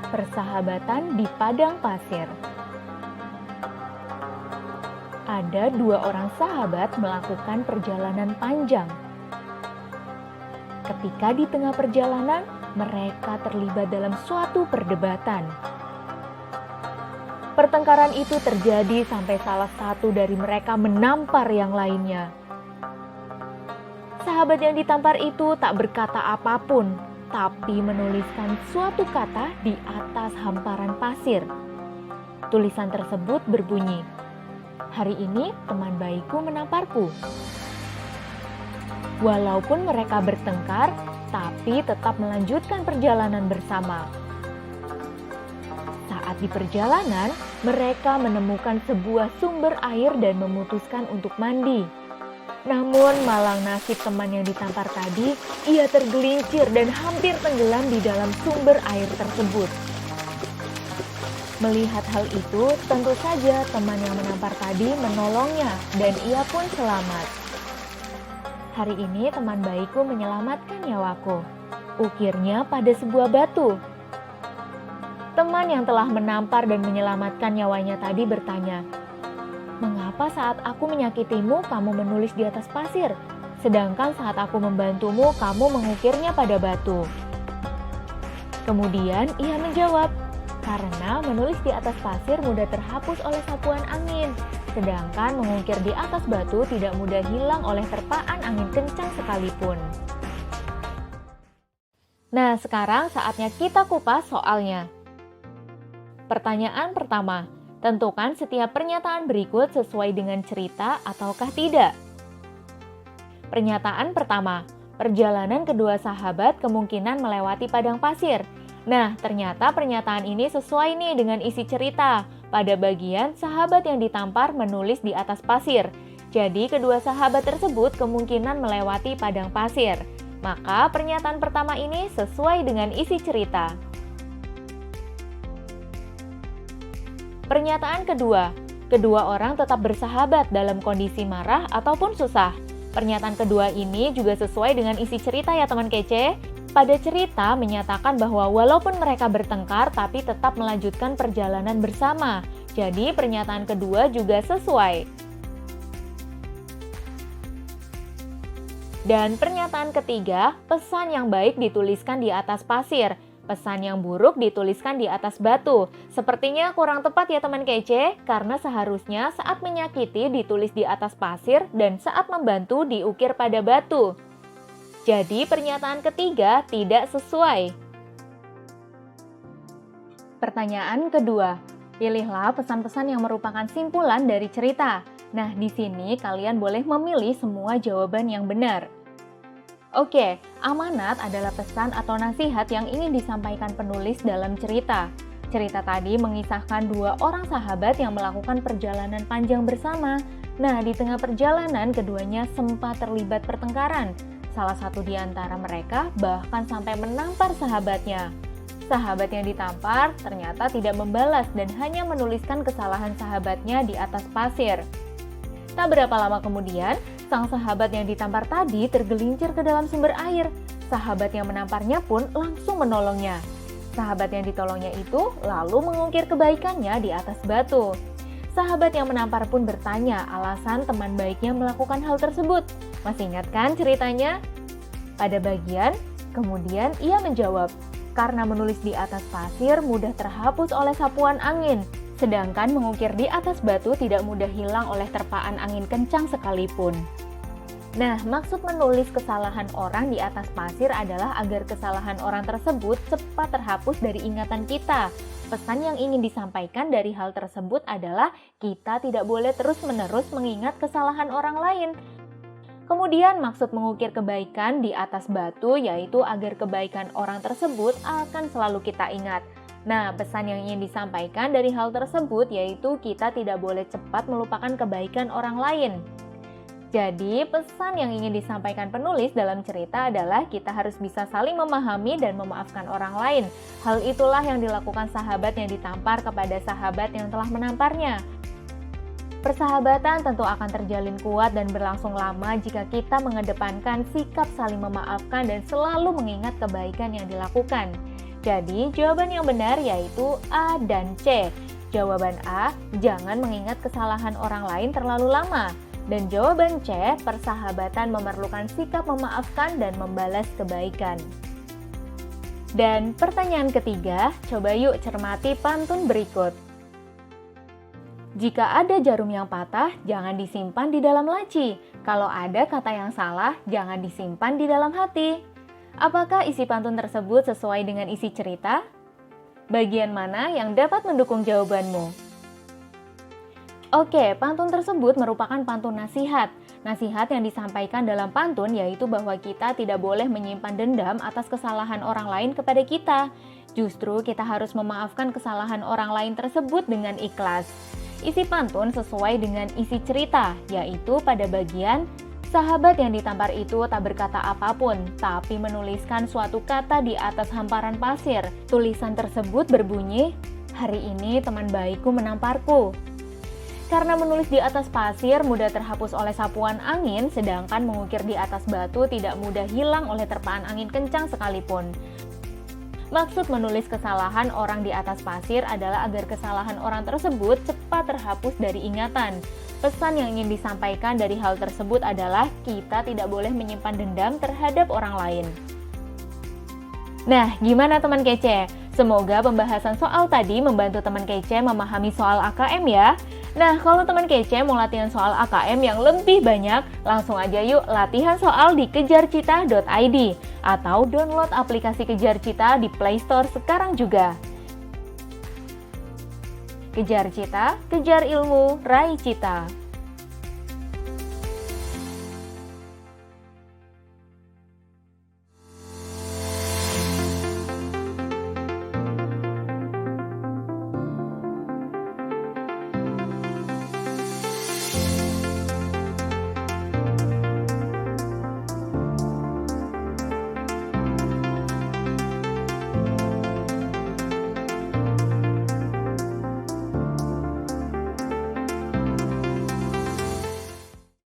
Persahabatan di padang pasir. Ada dua orang sahabat melakukan perjalanan panjang. Ketika di tengah perjalanan, mereka terlibat dalam suatu perdebatan. Pertengkaran itu terjadi sampai salah satu dari mereka menampar yang lainnya. Sahabat yang ditampar itu tak berkata apapun, tapi menuliskan suatu kata di atas hamparan pasir. Tulisan tersebut berbunyi, "Hari ini teman baikku menamparku." Walaupun mereka bertengkar, tapi tetap melanjutkan perjalanan bersama. Saat di perjalanan, mereka menemukan sebuah sumber air dan memutuskan untuk mandi. Namun malang nasib teman yang ditampar tadi, ia tergelincir dan hampir tenggelam di dalam sumber air tersebut. Melihat hal itu, tentu saja teman yang menampar tadi menolongnya dan ia pun selamat. "Hari ini teman baikku menyelamatkan nyawaku," ukirnya pada sebuah batu. Teman yang telah menampar dan menyelamatkan nyawanya tadi bertanya, "Mengapa saat aku menyakitimu kamu menulis di atas pasir, sedangkan saat aku membantumu kamu mengukirnya pada batu?" Kemudian ia menjawab, "Karena menulis di atas pasir mudah terhapus oleh sapuan angin, sedangkan mengukir di atas batu tidak mudah hilang oleh terpaan angin kencang sekalipun." Nah, sekarang saatnya kita kupas soalnya. Pertanyaan pertama, tentukan setiap pernyataan berikut sesuai dengan cerita ataukah tidak. Pernyataan pertama, perjalanan kedua sahabat kemungkinan melewati padang pasir. Nah, ternyata pernyataan ini sesuai nih dengan isi cerita. Pada bagian sahabat yang ditampar menulis di atas pasir. Jadi kedua sahabat tersebut kemungkinan melewati padang pasir. Maka pernyataan pertama ini sesuai dengan isi cerita. Pernyataan kedua, kedua orang tetap bersahabat dalam kondisi marah ataupun susah. Pernyataan kedua ini juga sesuai dengan isi cerita ya teman kece. Pada cerita menyatakan bahwa walaupun mereka bertengkar tapi tetap melanjutkan perjalanan bersama. Jadi pernyataan kedua juga sesuai. Dan pernyataan ketiga, pesan yang baik dituliskan di atas pasir. Pesan yang buruk dituliskan di atas batu. Sepertinya kurang tepat ya teman kece, karena seharusnya saat menyakiti ditulis di atas pasir dan saat membantu diukir pada batu. Jadi pernyataan ketiga tidak sesuai. Pertanyaan kedua, pilihlah pesan-pesan yang merupakan simpulan dari cerita. Nah, di sini kalian boleh memilih semua jawaban yang benar. Oke, amanat adalah pesan atau nasihat yang ingin disampaikan penulis dalam cerita. Cerita tadi mengisahkan dua orang sahabat yang melakukan perjalanan panjang bersama. Nah, di tengah perjalanan keduanya sempat terlibat pertengkaran. Salah satu di antara mereka bahkan sampai menampar sahabatnya. Sahabat yang ditampar ternyata tidak membalas dan hanya menuliskan kesalahan sahabatnya di atas pasir. Tak berapa lama kemudian, sang sahabat yang ditampar tadi tergelincir ke dalam sumber air. Sahabat yang menamparnya pun langsung menolongnya. Sahabat yang ditolongnya itu lalu mengukir kebaikannya di atas batu. Sahabat yang menampar pun bertanya alasan teman baiknya melakukan hal tersebut. Masih ingat kan ceritanya? Pada bagian, kemudian ia menjawab, "Karena menulis di atas pasir mudah terhapus oleh sapuan angin. Sedangkan mengukir di atas batu tidak mudah hilang oleh terpaan angin kencang sekalipun." Nah, maksud menulis kesalahan orang di atas pasir adalah agar kesalahan orang tersebut cepat terhapus dari ingatan kita. Pesan yang ingin disampaikan dari hal tersebut adalah kita tidak boleh terus-menerus mengingat kesalahan orang lain. Kemudian maksud mengukir kebaikan di atas batu yaitu agar kebaikan orang tersebut akan selalu kita ingat. Nah, pesan yang ingin disampaikan dari hal tersebut yaitu kita tidak boleh cepat melupakan kebaikan orang lain. Jadi, pesan yang ingin disampaikan penulis dalam cerita adalah kita harus bisa saling memahami dan memaafkan orang lain. Hal itulah yang dilakukan sahabat yang ditampar kepada sahabat yang telah menamparnya. Persahabatan tentu akan terjalin kuat dan berlangsung lama jika kita mengedepankan sikap saling memaafkan dan selalu mengingat kebaikan yang dilakukan. Jadi, jawaban yang benar yaitu A dan C. Jawaban A, jangan mengingat kesalahan orang lain terlalu lama. Dan jawaban C, persahabatan memerlukan sikap memaafkan dan membalas kebaikan. Dan pertanyaan ketiga, coba yuk cermati pantun berikut. Jika ada jarum yang patah, jangan disimpan di dalam laci. Kalau ada kata yang salah, jangan disimpan di dalam hati. Apakah isi pantun tersebut sesuai dengan isi cerita? Bagian mana yang dapat mendukung jawabanmu? Oke, pantun tersebut merupakan pantun nasihat. Nasihat yang disampaikan dalam pantun yaitu bahwa kita tidak boleh menyimpan dendam atas kesalahan orang lain kepada kita. Justru kita harus memaafkan kesalahan orang lain tersebut dengan ikhlas. Isi pantun sesuai dengan isi cerita, yaitu pada bagian sahabat yang ditampar itu tak berkata apapun, tapi menuliskan suatu kata di atas hamparan pasir. Tulisan tersebut berbunyi, "Hari ini teman baikku menamparku." Karena menulis di atas pasir mudah terhapus oleh sapuan angin, sedangkan mengukir di atas batu tidak mudah hilang oleh terpaan angin kencang sekalipun. Maksud menulis kesalahan orang di atas pasir adalah agar kesalahan orang tersebut cepat terhapus dari ingatan. Pesan yang ingin disampaikan dari hal tersebut adalah kita tidak boleh menyimpan dendam terhadap orang lain. Nah, gimana teman kece? Semoga pembahasan soal tadi membantu teman kece memahami soal AKM ya. Nah, kalau teman kece mau latihan soal AKM yang lebih banyak, langsung aja yuk latihan soal di kejarcita.id atau download aplikasi Kejar Cita di Play Store sekarang juga. Kejar Cita, kejar ilmu, raih cita.